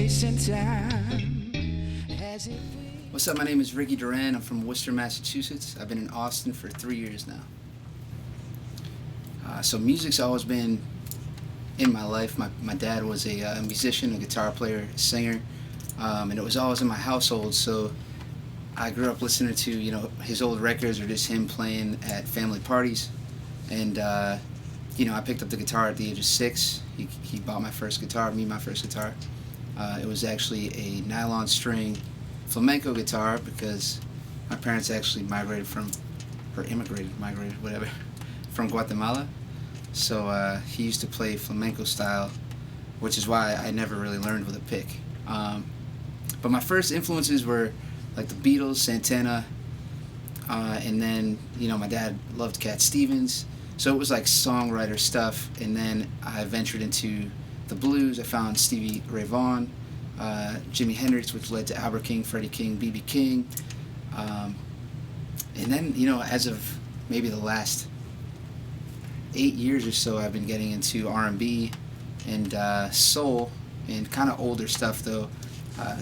wasting time. What's up? My name is Ricky Duran. I'm from Worcester, Massachusetts. I've been in Austin for 3 years now. So music's always been in my life. My dad was a musician, a guitar player, a singer, and it was always in my household. So I grew up listening to his old records or just him playing at family parties. And I picked up the guitar at the age of 6. He bought my first guitar, my first guitar. It was actually a nylon string flamenco guitar because my parents actually migrated from Guatemala. So he used to play flamenco style, which is why I never really learned with a pick. But my first influences were like the Beatles, Santana, and then my dad loved Cat Stevens, so it was like songwriter stuff. And then I ventured into the blues. I found Stevie Ray Vaughan, Jimi Hendrix, which led to Albert King, Freddie King, B.B. King, and then as of maybe the last 8 years or so, I've been getting into R&B and soul and kind of older stuff though,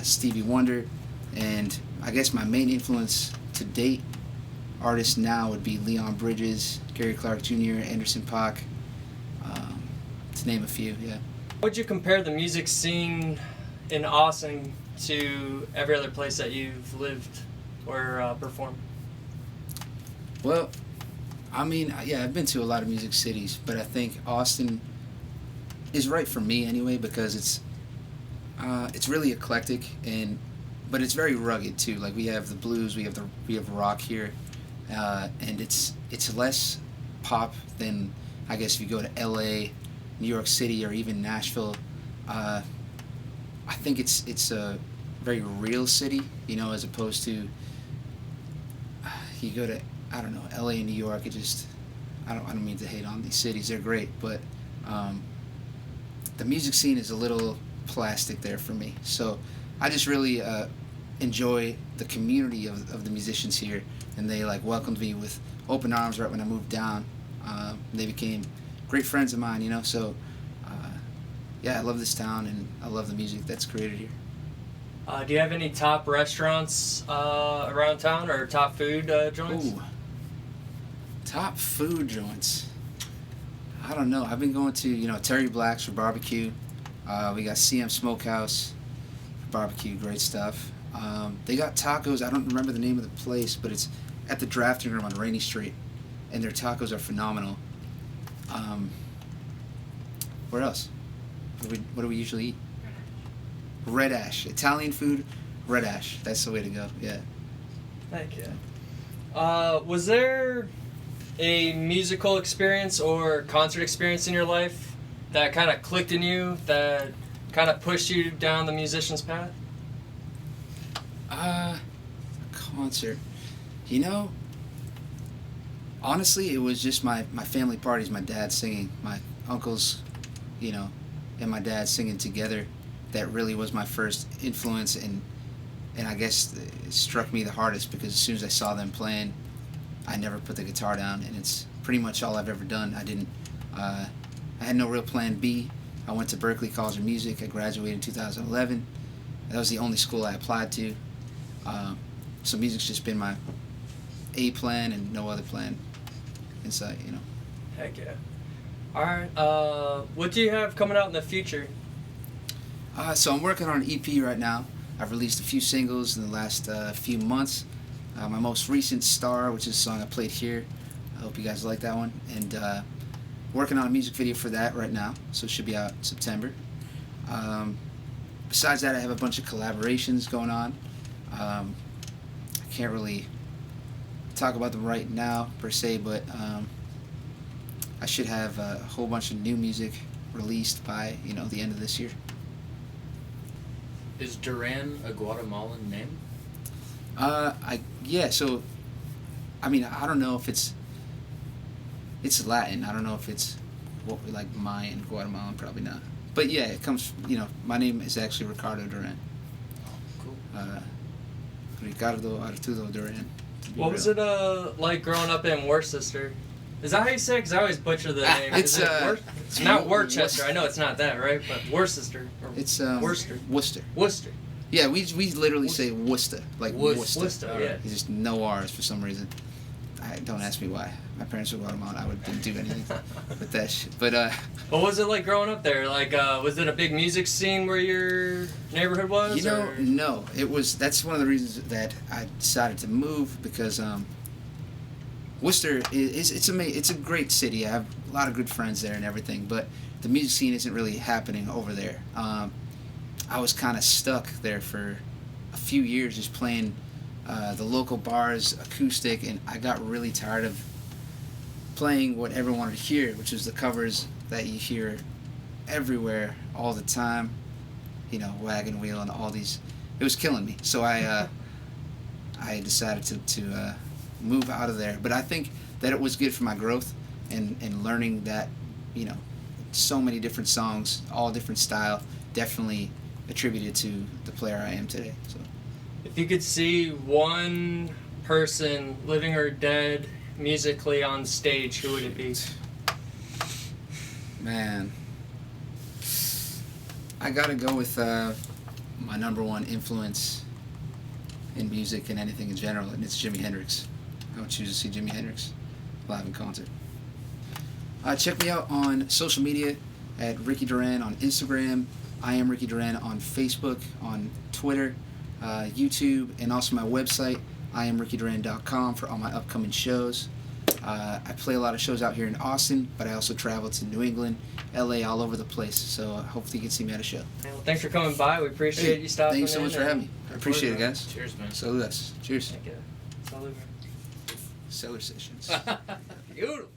Stevie Wonder, and I guess my main influence to date artists now would be Leon Bridges, Gary Clark Jr., Anderson .Paak, to name a few. Yeah. How would you compare the music scene in Austin to every other place that you've lived or performed? Well, I mean, yeah, I've been to a lot of music cities, but I think Austin is right for me anyway because it's really eclectic but it's very rugged too. Like we have the blues, we have rock here, and it's less pop than I guess if you go to L.A., New York City, or even Nashville. I think it's a very real city, as opposed to you go to L.A. and New York. I don't mean to hate on these cities; they're great, but the music scene is a little plastic there for me. So I just really enjoy the community of the musicians here, and they welcomed me with open arms right when I moved down. They became great friends of mine, So yeah, I love this town and I love the music that's created here. Do you have any top restaurants around town or top food joints? Ooh. Top food joints. I don't know. I've been going to Terry Black's for barbecue. We got CM Smokehouse for barbecue, great stuff. They got tacos. I don't remember the name of the place, but it's at the drafting room on Rainy Street, and their tacos are phenomenal. Where else? What do we usually eat? Red Ash. Italian food, Red Ash. That's the way to go. Yeah. Heck yeah. Was there a musical experience or concert experience in your life that kind of clicked in you, that kind of pushed you down the musician's path? A concert. Honestly, it was just my family parties, my dad singing, my uncles, and my dad singing together. That really was my first influence, and I guess it struck me the hardest because as soon as I saw them playing, I never put the guitar down, and it's pretty much all I've ever done. I had no real plan B. I went to Berklee College of Music. I graduated in 2011. That was the only school I applied to. So music's just been my A plan and no other plan in sight, Heck yeah. Alright, what do you have coming out in the future? So I'm working on an EP right now. I've released a few singles in the last few months. My most recent, Star, which is a song I played here. I hope you guys like that one. And working on a music video for that right now, so it should be out in September. Besides that, I have a bunch of collaborations going on. I can't really talk about them right now per se, but I should have a whole bunch of new music released by the end of this year. Is Duran a Guatemalan name? So I don't know if it's Latin. I don't know if it's like Mayan, Guatemalan, probably not. But yeah, it comes. My name is actually Ricardo Duran. Oh, cool. Ricardo Arturo Duran. What was it like growing up in Worcester? Is that how you say it? Because I always butcher the name. It's not Worcester. I know it's not that, right? But Worcester or It's Worcester. Worcester. Worcester. Yeah, we literally say Worcester, like Worcester. Worcester. Yeah. There's just no R's for some reason. Don't ask me why. My parents were Guatemalan. I didn't do anything with that shit. But What was it like growing up there? Like, was it a big music scene where your neighborhood was? you know, or? no. It was. That's one of the reasons that I decided to move because Worcester it's a great city. I have a lot of good friends there and everything, but the music scene isn't really happening over there. I was kind of stuck there for a few years just playing the local bars acoustic, and I got really tired of playing what everyone wanted to hear, which was the covers that you hear everywhere all the time. You know, Wagon Wheel and all these. It was killing me. So I decided to move out of there. But I think that it was good for my growth and learning that, you know, so many different songs, all different style, definitely attributed to the player I am today. So. If you could see one person, living or dead, musically on stage, who would it be? Man, I gotta go with my number one influence in music and anything in general, and it's Jimi Hendrix. I would choose to see Jimi Hendrix live in concert. Check me out on social media at Ricky Duran on Instagram. I am Ricky Duran on Facebook, on Twitter, YouTube, and also my website, IamRickyDuran.com, for all my upcoming shows. I play a lot of shows out here in Austin, but I also travel to New England, LA, all over the place. So hopefully you can see me at a show. Well, thanks for coming by. We appreciate you stopping in. Thanks so much for having me. I appreciate it, guys. Cheers, man. Salud. Cheers. Thank you. Salud. Cellar sessions. Beautiful.